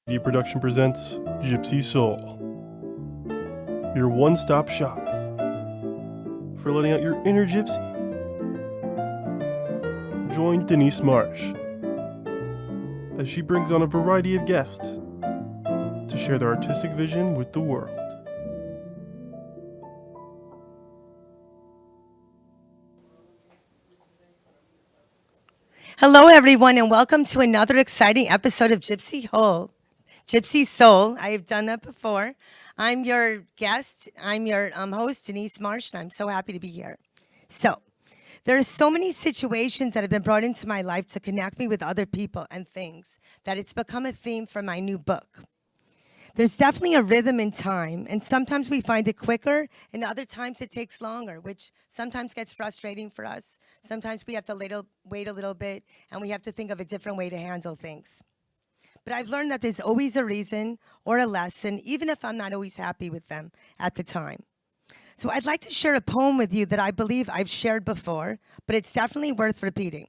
Media Production presents Gypsy Soul, your one-stop shop for letting out your inner gypsy. Join Denise Marsh as she brings on a variety of guests to share their artistic vision with the world. Hello, everyone, and welcome to another exciting episode of Gypsy Soul. I have done that before. I'm your guest. I'm your host, Denise Marsh, and I'm so happy to be here. So, there are so many situations that have been brought into my life to connect me with other people and things that it's become a theme for my new book. There's definitely a rhythm in time, and sometimes we find it quicker, and other times it takes longer, which sometimes gets frustrating for us. Sometimes we have to wait a little bit, and we have to think of a different way to handle things. But I've learned that there's always a reason or a lesson, even if I'm not always happy with them at the time. So I'd like to share a poem with you that I believe I've shared before, but it's definitely worth repeating.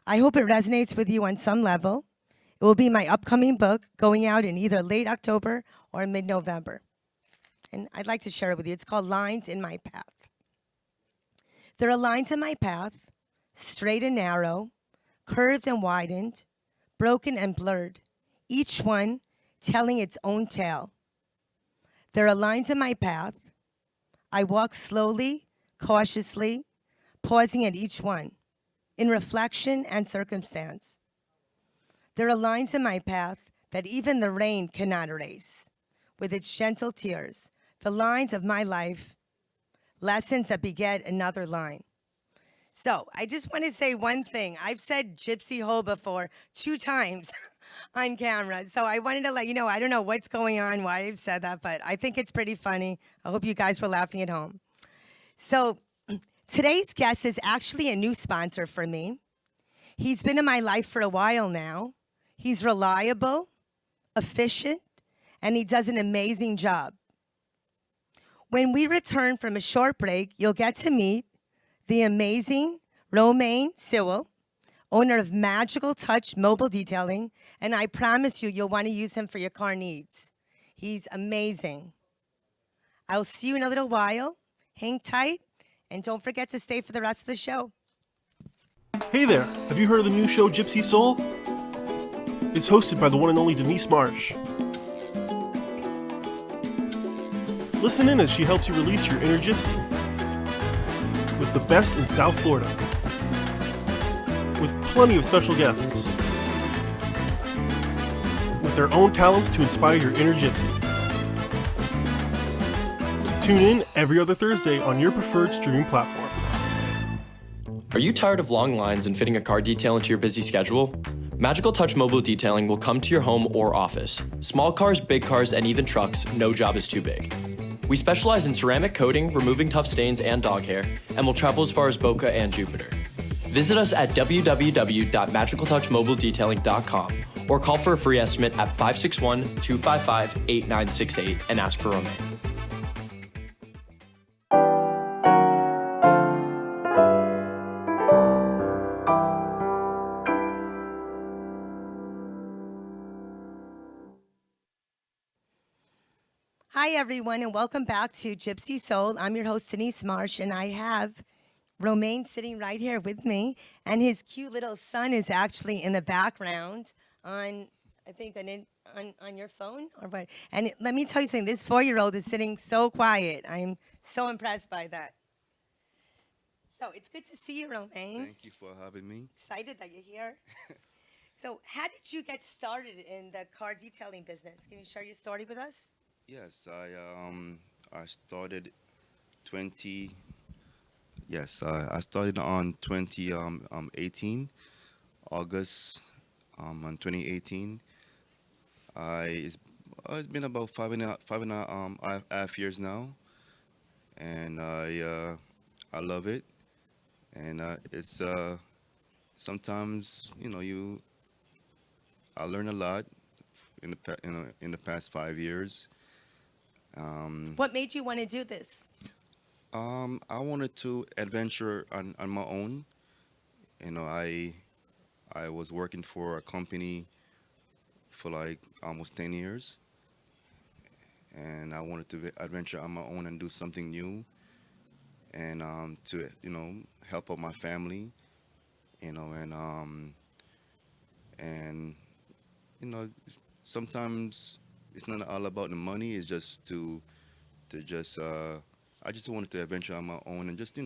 I hope it resonates with you on some level. It will be my upcoming book going out in either late October or mid-November. And I'd like to share it with you. It's called Lines in My Path. There are lines in my path, straight and narrow, curved and widened, broken and blurred, each one telling its own tale. There are lines in my path. I walk slowly, cautiously, pausing at each one, in reflection and circumstance. There are lines in my path that even the rain cannot erase. With its gentle tears, the lines of my life, lessons that beget another line. So I just want to say one thing. I've said Gypsy Hole before 2 times on camera. So I wanted to let you know, I don't know what's going on, why I've said that, but I think it's pretty funny. I hope you guys were laughing at home. So today's guest is actually a new sponsor for me. He's been in my life for a while now. He's reliable, efficient, and he does an amazing job. When we return from a short break, you'll get to meet the amazing Romain Sewell, owner of Magical Touch Mobile Detailing, and I promise you, you'll want to use him for your car needs. He's amazing. I'll see you in a little while. Hang tight, and don't forget to stay for the rest of the show. Hey there, have you heard of the new show Gypsy Soul? It's hosted by the one and only Denise Marsh. Listen in as she helps you release your inner gypsy with the best in South Florida, with plenty of special guests, with their own talents to inspire your inner gypsy. Tune in every other Thursday on your preferred streaming platform. Are you tired of long lines and fitting a car detail into your busy schedule? Magical Touch Mobile Detailing will come to your home or office. Small cars, big cars, and even trucks, no job is too big. We specialize in ceramic coating, removing tough stains and dog hair, and will travel as far as Boca and Jupiter. Visit us at www.magicaltouchmobiledetailing.com or call for a free estimate at 561-255-8968 and ask for Romain. Hi, everyone, and welcome back to Gypsy Soul. I'm your host, Denise Marsh, and I have Romain sitting right here with me, and his cute little son is actually in the background on, I think, on your phone or what. And let me tell you something, this 4-year-old is sitting so quiet. I'm so impressed by that. So it's good to see you, Romain. Thank you for having me. Excited that you're here. So how did you get started in the car detailing business? Can you share your story with us? Yes, I started 20. Yes, I started on 2018, August on 2018. It's been about five and a half years now, and I love it. And it's sometimes I learn a lot in the past 5 years. What made you want to do this? I wanted to adventure on my own. I was working for a company for like almost 10 years, and I wanted to adventure on my own and do something new, and to help out my family, you know, and sometimes it's not all about the money. It's just to just I just wanted to adventure on my own and just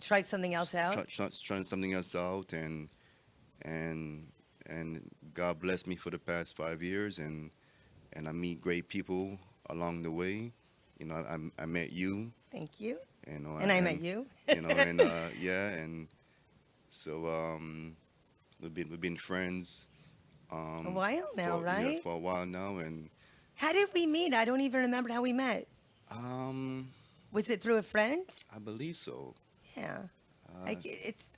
Try something else out. trying something else out, and and God blessed me for the past 5 years, and I meet great people along the way. I met you, Thank you. you know, And I met you. and yeah, and so we've been friends A while now, right? for a while now, and How did we meet? I don't even remember how we met. um, Was it through a friend? I believe so. Yeah. Uh,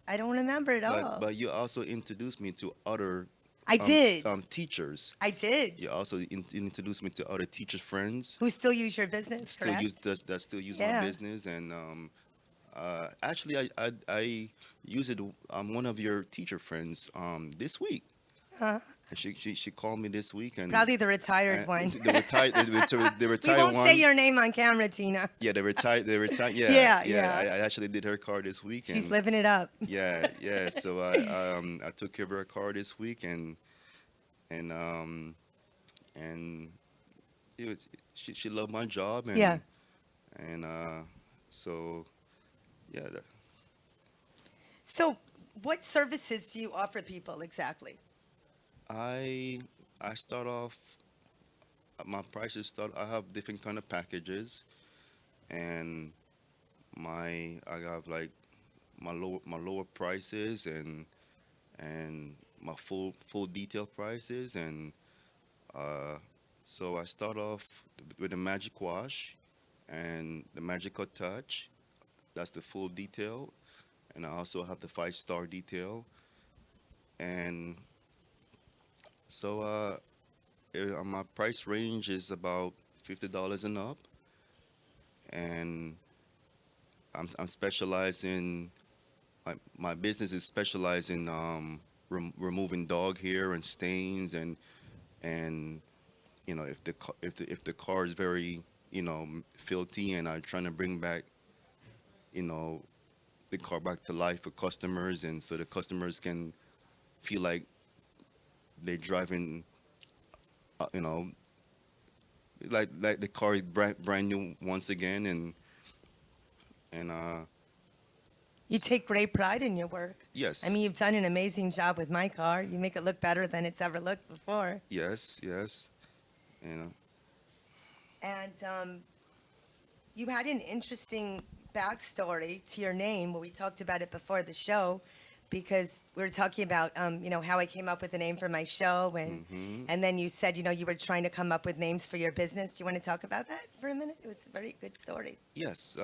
I don't remember at all. but you also introduced me to other I did. teachers. I did. You also introduced me to other teachers friends Who still use your business, still correct? use that still use Yeah. my business, and actually I use it. One of your teacher friends this week. Huh? And she called me this week, and Probably the retired one. the retired the We retired won't one. say your name on camera, Tina. Yeah, the retired. Yeah, Yeah, yeah. yeah. I actually did her car this week, She's and living it up. yeah. So I took care of her car this week, and and she loved my job, and Yeah. and so yeah. So, what services do you offer people exactly? I I start off my prices start. I have different kind of packages, and I have like my lower prices, and my full detail prices, and uh, so I start off with the magic wash and the magical touch. That's the full detail, and I also have the 5-star detail, and so my price range is about $50 and up, and I'm specialized in my business is specialized in removing dog hair and stains, and if the car is very filthy, and I'm trying to bring back you know the car back to life for customers, and so the customers can feel like they're driving uh, you know like the car is brand new once again, and You take great pride in your work. yes, I mean, you've done an amazing job with my car. You make it look better than it's ever looked before. yes, you know. And you had an interesting backstory to your name. Well, we talked about it before the show because we were talking about, how I came up with the name for my show. And then you said, you were trying to come up with names for your business. Do you want to talk about that for a minute? It was a very good story. Yes,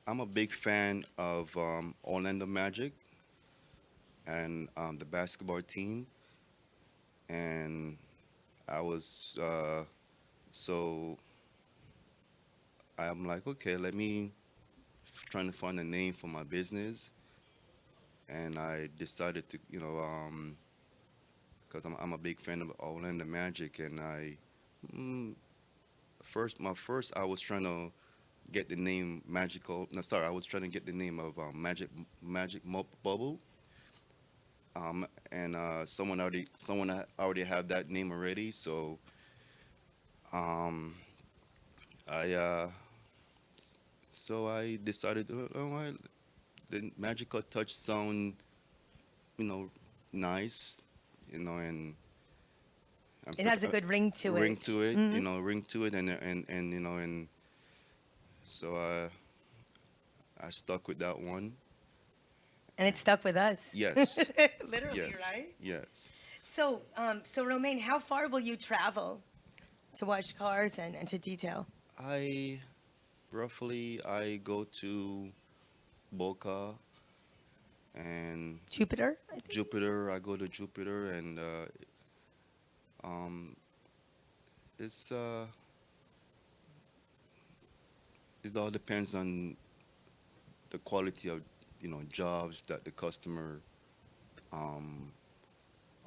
I'm a big fan of Orlando Magic and the basketball team, and I was so I'm like, okay, let me trying to find a name for my business, and I decided to, because I'm a big fan of Orlando Magic, and mm, my first I was trying to get the name magical. No, sorry, I was trying to get the name of Bubble. And someone already had that name already. So um, I I decided, the magical touch sound, you know, nice, and It has a good ring to ring it. to it, Mhm. ring to it, and so I stuck with that one. And it stuck with us. Yes, Literally, yes, right? yes. So Romaine, how far will you travel to wash cars and to detail? I I go to Boca and Jupiter, I think. Jupiter. I go to Jupiter, and um, it's it all depends on the quality of jobs that the customer um,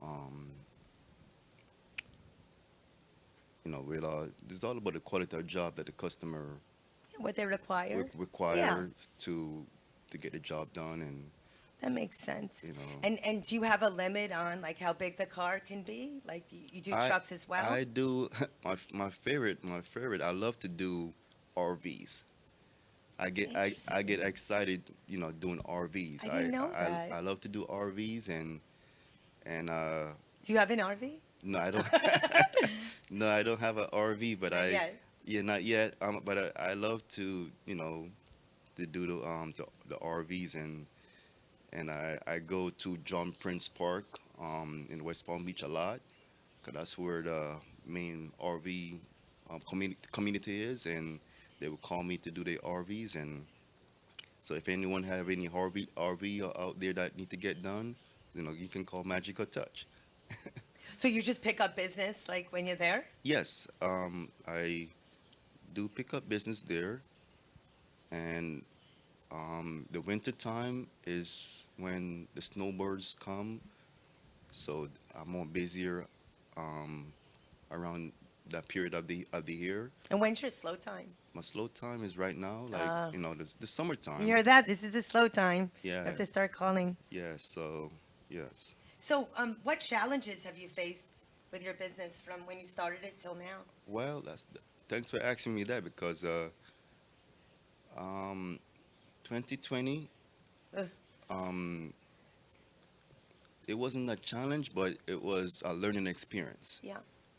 um, with it's all about the quality of job that the customer What they require. Yeah, require to get the job done, and that makes sense. you know, And do you have a limit on like how big the car can be? Like you do I trucks as well? I do my favorite. I love to do RVs. I get Interesting. excited, doing RVs. I didn't know I that. love to do RVs and Do you have an RV? no, I don't. No, I don't have an RV, but Not yet. yeah, not yet. But I love to, to do the RVs, and I go to John Prince Park in West Palm Beach a lot, 'cause that's where the main RV community is, and they will call me to do the RVs. And so if anyone have any RV out there that need to get done, you can call Magical Touch. So you just pick up business like when you're there? Yes, I do pick up business there, and the winter time is when the snowbirds come, so I'm more busier um, around that period of the year. And when's your slow time? My slow time is right now, like Uh, the you summertime. hear that? This is a slow time. You Yeah, have to start calling. yeah. So yes. So, what challenges have you faced with your business from when you started it till now? Well, thanks for asking me that because um, 2020 Ugh. um, it wasn't a challenge, but it was a learning experience. Yeah.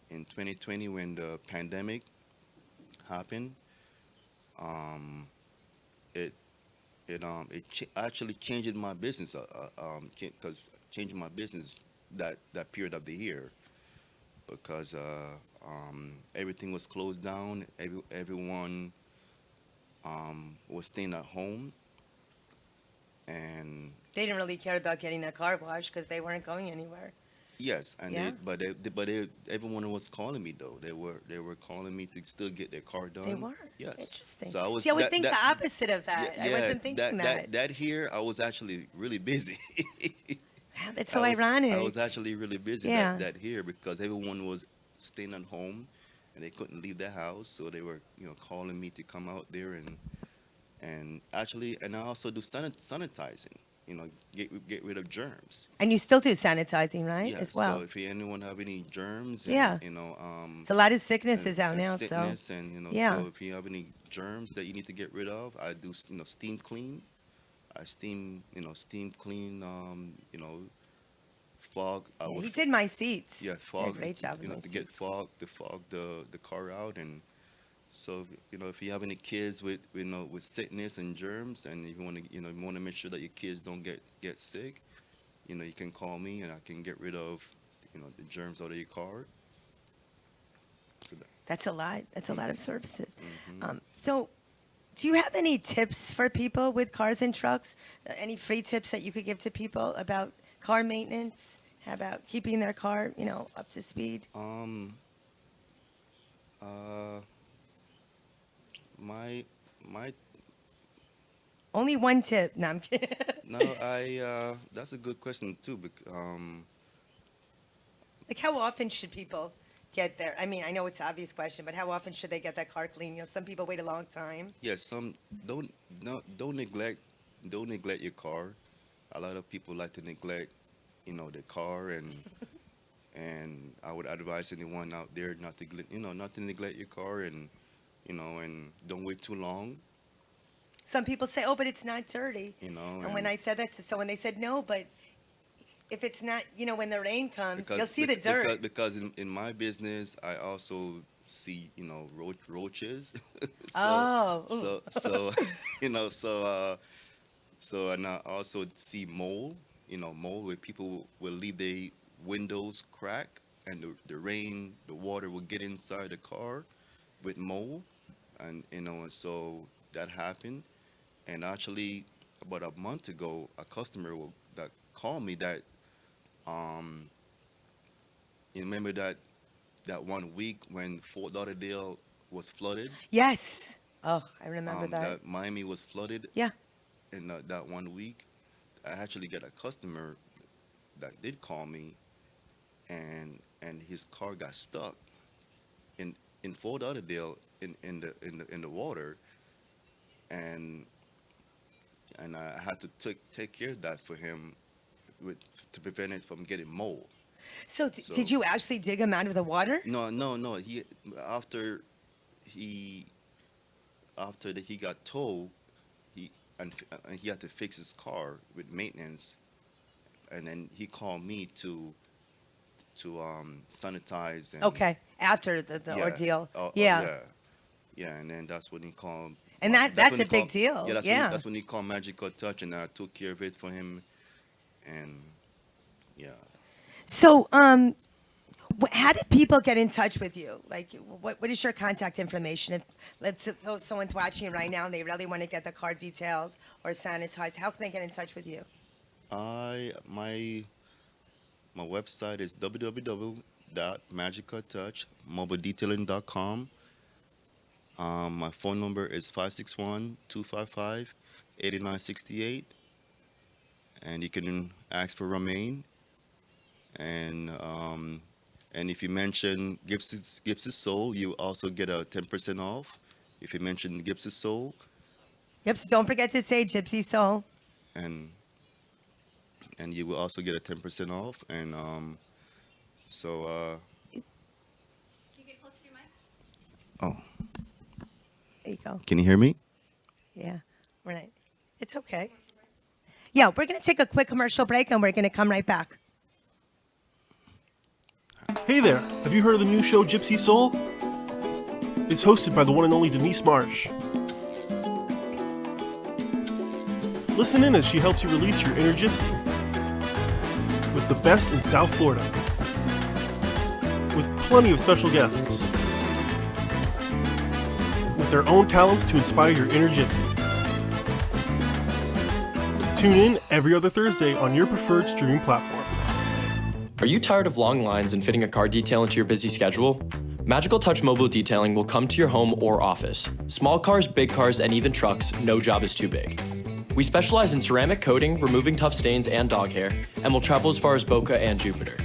In 2020, when the pandemic happened, um, it actually changed my business. Because changing my business that period of the year because everything was closed down. Everyone was staying at home, and They didn't really care about getting their car washed because they weren't going anywhere. yes, and Yeah. everyone was calling me though. They were calling me to still get their car They done. were. Yes. Interesting. So I was See, I would that think that the opposite of yeah, that. I yeah wasn't thinking that. that here I was actually really busy. Wow, that's I so was I ironic. was actually really busy Yeah. that here because everyone was staying at home and they couldn't leave their house, so they were calling me to come out there and I also do sanitizing. Get rid of germs. And you still do sanitizing, right? Yeah. As So well. if anyone have any germs Yeah. and It's a lot of sicknesses out and now, so sickness and yeah. so if you have any germs that you need to get rid of, I do steam clean. I steam clean. Fog. I Yeah, would he did my seats. yeah, He did a fog, great job with my to get seats. fog the car out. And so if you have any kids with sickness and germs, and if you want to you want to make sure that your kids don't get sick, you can call me and I can get rid of the germs out of your car. So That's a lot. That's a lot of services. hmm So, do you have any tips for people with cars and trucks? Any free tips that you could give to people about car maintenance, about keeping their car, up to speed? uh my my Only one tip. No, I'm kidding. no I that's a good question too. Like, how often should people get there? I mean, I know it's an obvious question, but how often should they get that car clean? Some people wait a long time. Yes, some don't no don't neglect your car. A lot of people like to neglect, their car, and I would advise anyone out there not to neglect your car, and don't wait too long, Some people say, "Oh, but it's not dirty." And when and I said that to someone, they said, "No, but if it's not, when the rain comes, you'll because see the dirt." because in my business I also see roaches, so Oh, ooh. so so so and I also see mold where people will leave their windows crack, and the water will get inside the car with mold, and and so that happened. And actually, about a month ago, a customer that called me that um you remember that one week when Fort Lauderdale was flooded, Yes. Oh, I remember that. that Miami was flooded Yeah. in that one week. I actually got a customer that did call me, and his car got stuck. in Fort Lauderdale in the water, and I had to take care of that for him with to prevent it from getting mold. So, So did you actually dig him out of the water? no. He after he after that he got towed, he and he had to fix his car with maintenance, and then he called me to sanitize and Okay, after the yeah, ordeal. yeah, Yeah. yeah, and then that's when he called. And That's that's when he a big called. deal. Yeah, Yeah. that's when he called Magical Touch, and I took care of it for him, and yeah. So, how did people get in touch with you? Like, what is your contact information? If let's suppose someone's watching right now and they really want to get the car detailed or sanitized, how can they get in touch with you? I my website is www.magicaltouchmobiledetailing.com. My phone number is 561-255-8968, and you can ask for Romaine. And if you mention Gypsy Soul, you also get a 10% off. If you mention Gypsy Soul, Yep. So don't forget to say Gypsy Soul. and you will also get a 10% off. And so oh, There you go. can you hear me? Yeah. Right. It's okay. Yeah, we're going to take a quick commercial break and we're going to come right back. Hey there, have you heard of the new show Gypsy Soul? It's hosted by the one and only Denise Marsh. Listen in as she helps you release your inner gypsy with the best in South Florida, with plenty of special guests, with their own talents to inspire your inner gypsy. Tune in every other Thursday on your preferred streaming platform. Are you tired of long lines and fitting a car detail into your busy schedule? Magical Touch Mobile Detailing will come to your home or office. Small cars, big cars, and even trucks, no job is too big. We specialize in ceramic coating, removing tough stains and dog hair, and will travel as far as Boca and Jupiter.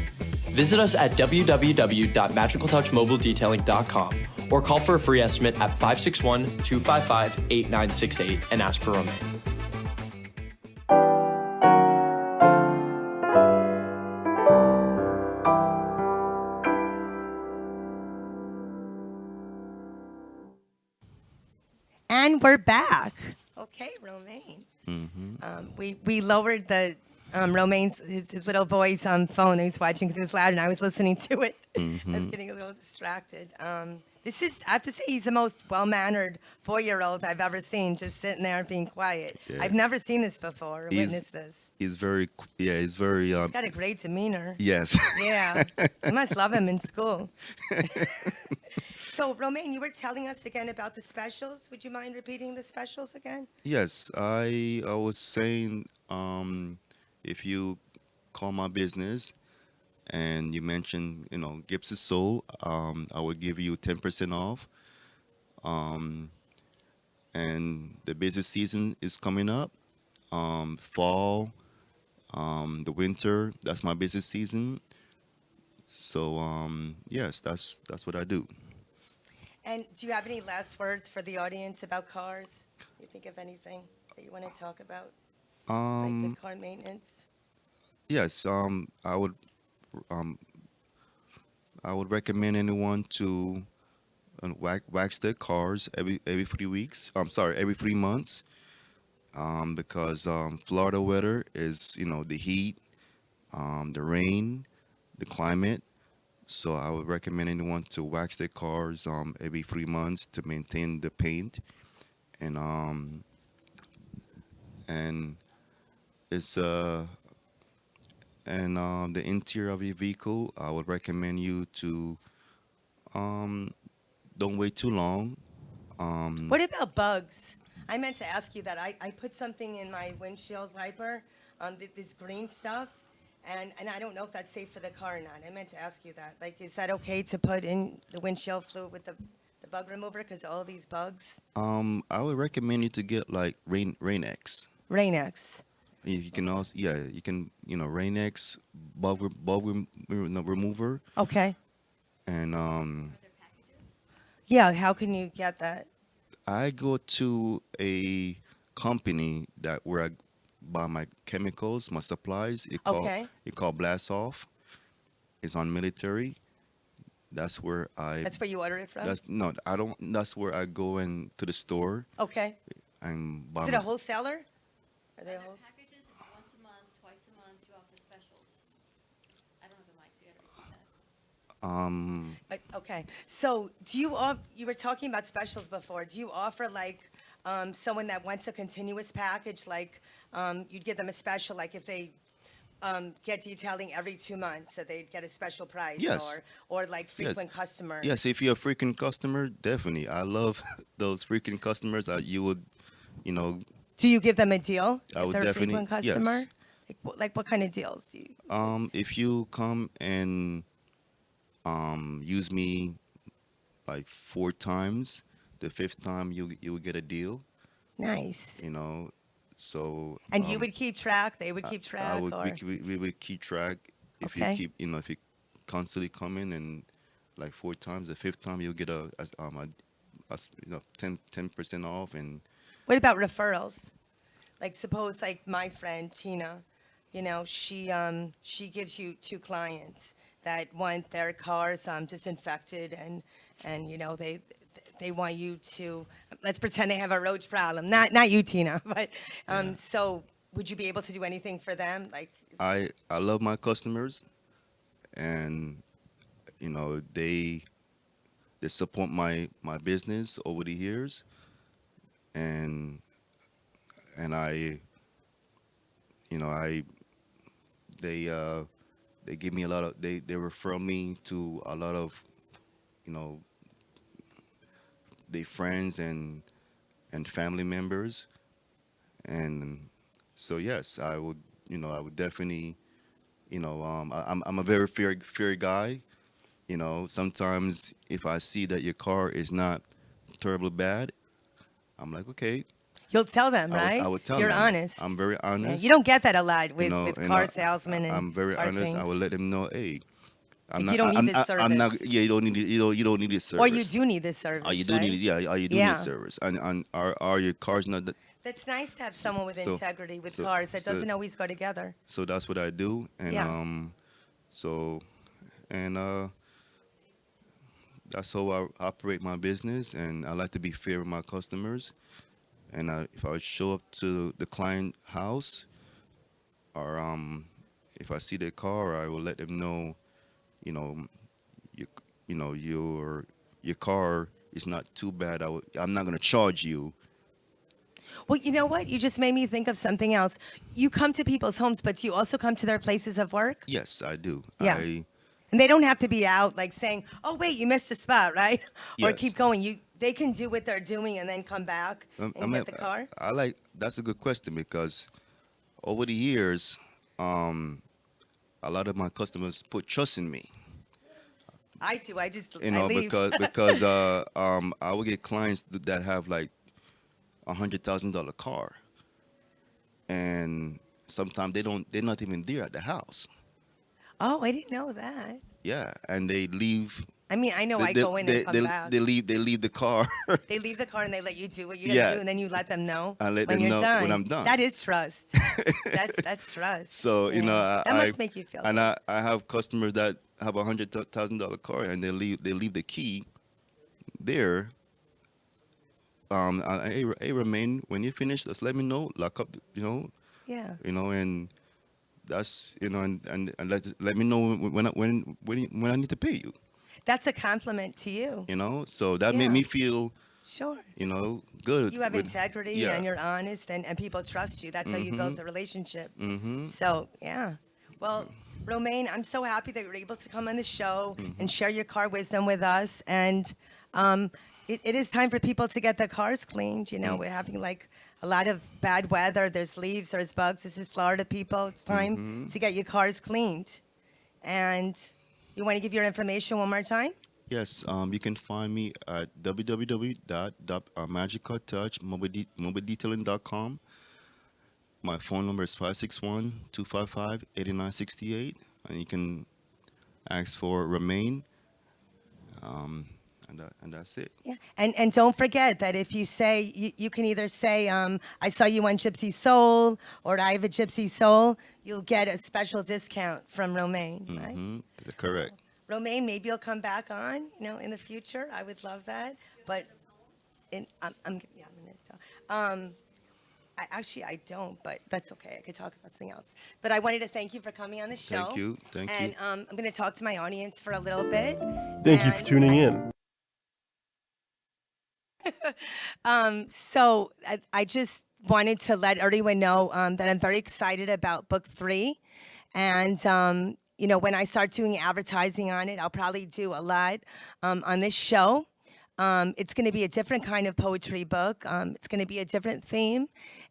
Visit us at www.magicaltouchmobiledetailing.com or call for a free estimate at 561-255-8968 and ask for Romaine. And we're back. Okay, Romaine. Mm-hmm. We lowered the Romaine's his little boy's phone that he was watching because it was loud and I was listening to it. I was getting a little distracted. This is, I have to say, he's the most well-mannered 4-year-old I've ever seen, just sitting there being quiet. Yeah. I've never seen this before or He's- witnessed this. He's very he's very He's got a great demeanor. yes. Yeah, you must love him in school. So, Romaine, you were telling us again about the specials. Would you mind repeating the specials again? Yes, I was saying if you call my business and you mention Gypsy Soul, I will give you 10% off. And the busy season is coming up. Fall, the winter, that's my busy season. So yes, that's what I do. And do you have any last words for the audience about cars? You think of anything that you want to talk about, like with car maintenance? Yes, um, I would recommend anyone to wax their cars every 3 weeks. I'm sorry, every 3 months. Because Florida weather is the heat, the rain, the climate. So I would recommend anyone to wax their cars every 3 months to maintain the paint, and it's the interior of your vehicle. I would recommend you to don't wait too long. What about bugs? I meant to ask you that. I put something in my windshield wiper, this green stuff, and I don't know if that's safe for the car or not. I meant to ask you that. Like, is that okay to put in the windshield fluid with the bug remover because all these bugs? I would recommend you to get like Rain-X. Rain-X. You can also you can Rain-X remover, Okay. and Yeah, how can you get that? I go to a company that where I buy my chemicals, my supplies. Okay. It called Blast Off. It's on military. That's where I That's where you order it from? that's no I don't that's where I go in to the store Okay. and Is buy it a my wholesaler? Are they a Their whole? packages once a month, twice a month, you offer specials. I don't have the mic, so you gotta repeat Okay. So do you you were talking about specials before. Do you offer like someone that wants a continuous package, like you'd give them a special, like if they get detailing every 2 months, so they'd get a special price, yes or like yes frequent customer. yes if you're a freaking customer, definitely I love those freaking customers. You would you know Do you give them a deal I if would they're a definitely frequent customer? yes. Like what kind of deals do you? If you come and use me like 4 times, the fifth time you would get a deal. Nice. You know, so And you would keep track, they would I, keep I track, would or we would keep track. If you okay. keep if you constantly come in and like 4 times, the fifth time you'll get a 10% off. And What about referrals? Like suppose like my friend Tina, she gives you two clients that want their cars disinfected, and they want you to, let's pretend they have a roach problem. Not you, Tina, but yeah, so would you be able to do anything for them? Like, I love my customers, and they support my business over the years, and I I they they give me a lot of they refer me to a lot of you know their friends and family members. And so yes, I would definitely I'm a very fear guy. Sometimes if I see that your car is not terribly bad, I'm like, okay. you'll tell them, I right? would tell You're them. honest. I'm very Yeah, you honest. don't get that a lot with And car salesmen and I'm very car honest. I will things. let them know, hey, I'm Like you not. don't need this I'm not. service, Yeah, you don't need. You don't need this or you service. do need this You service, do need. right? Yeah, you do need Yeah. service. And are your cars not? That's nice to have someone with So integrity with so cars. That so doesn't always go together. so that's what I do. And Yeah. so and that's how I operate my business. And I like to be fair with my customers. And if I would show up to the client house, or if I see their car, I will let them know, you know, you, your car is not too bad. I'm not gonna charge you. Well, you know what? You just made me think of something else. You come to people's homes, but you also come to their places of work. Yes, I do. Yeah. And they don't have to be out like saying, "Oh, wait, you missed a spot," right? Or Yes. keep going. They can do what they're doing and then come back I and mean, get the car. I like that's a good question because over the years, a lot of my customers put trust in me. I do. I leave. Because I will get clients that have like $100,000 car, and sometimes they're not even there at the house. Oh, I didn't know that. Yeah, and they leave. I mean, I know I go in and come back. They leave the car. They leave the car and they let you do what you Yeah. gotta do, and then you let them know I let when them you're know done. when I'm done. That is trust. That's trust. So Yeah. That must make you feel and good. I have customers that have $100,000 car, and they leave the key there. Hey, Remain, when you finish, just let me know. Lock up, Yeah. and that's and let me know when I need to pay you. That's a compliment to you. So that made Yeah. me feel Sure. good. You have integrity yeah. and you're honest, and people trust you. That's how you build a relationship. Mm-hmm. So, yeah. Well, Romaine, I'm so happy that you're able to come on the show and share your car wisdom with us. And it is time for people to get their cars cleaned. We're having like a lot of bad weather. There's leaves, there's bugs. This is Florida, people. It's time to get your cars cleaned. And you want to give your information one more time? Yes, you can find me at www.magiccartouchmobiledetailing.com. My phone number is 561-255-8968, and you can ask for Remain. and that's it. Yeah, and don't forget that if you say, you can either say, I saw you on Gypsy Soul, or I have a Gypsy Soul, you'll get a special discount from Romaine, right? Correct. Romaine, maybe you'll come back on, in the future. I would love that. But I'm gonna tell. Actually, I don't, but that's okay. I could talk about something else. But I wanted to thank you for coming on the show. Thank you. Thank you. And I'm going to talk to my audience for a little bit. Thank you for tuning in. So I just wanted to let everyone know that I'm very excited about book 3. And, when I start doing advertising on it, I'll probably do a lot on this show. It's going to be a different kind of poetry book. It's going to be a different theme.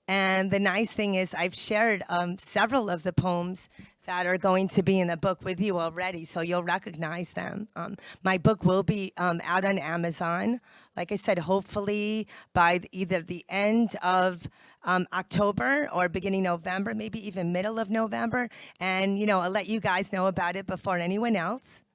And the nice thing is I've shared several of the poems that are going to be in the book with you already, so you'll recognize them. My book will be out on Amazon, like I said, hopefully by either the end of October or beginning November, maybe even middle of November. And, I'll let you guys know about it before anyone else.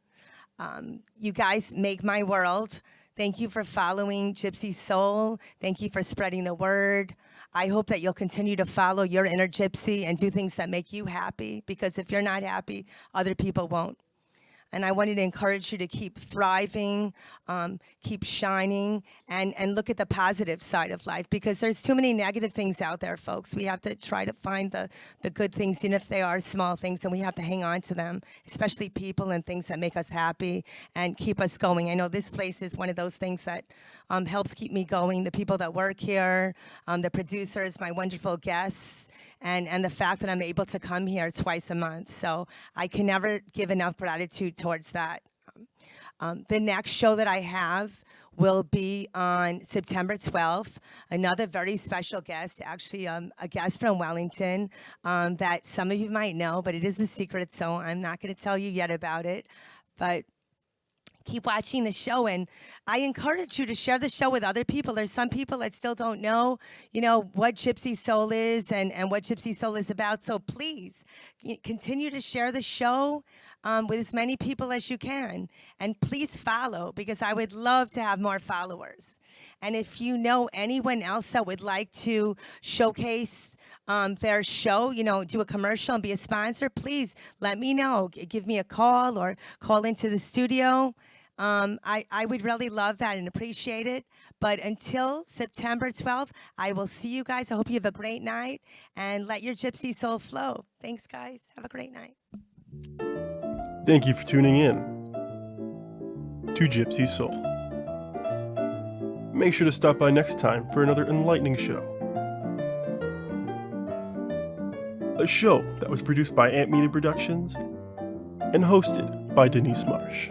You guys make my world. Thank you for following Gypsy Soul. Thank you for spreading the word. I hope that you'll continue to follow your inner gypsy and do things that make you happy, because if you're not happy, other people won't. And I wanted to encourage you to keep thriving, keep shining, and look at the positive side of life, because there's too many negative things out there, folks. We have to try to find the good things, even if they are small things, and we have to hang on to them, especially people and things that make us happy and keep us going. I know this place is one of those things that helps keep me going. The people that work here, the producers, my wonderful guests, and the fact that I'm able to come here twice a month. So I can never give enough gratitude towards that. The next show that I have will be on September 12th. Another very special guest, actually a guest from Wellington that some of you might know, but it is a secret, so I'm not going to tell you yet about it. But keep watching the show, and I encourage you to share the show with other people. There's some people that still don't know, what Gypsy Soul is and what Gypsy Soul is about. So please continue to share the show with as many people as you can. And please follow, because I would love to have more followers. And if you know anyone else that would like to showcase their show, do a commercial and be a sponsor, please let me know. Give me a call or call into the studio. I would really love that and appreciate it. But until September 12th, I will see you guys. I hope you have a great night, and let your Gypsy Soul flow. Thanks, guys. Have a great night. Thank you for tuning in to Gypsy Soul. Make sure to stop by next time for another enlightening show. A show that was produced by Ant Media Productions and hosted by Denise Marsh.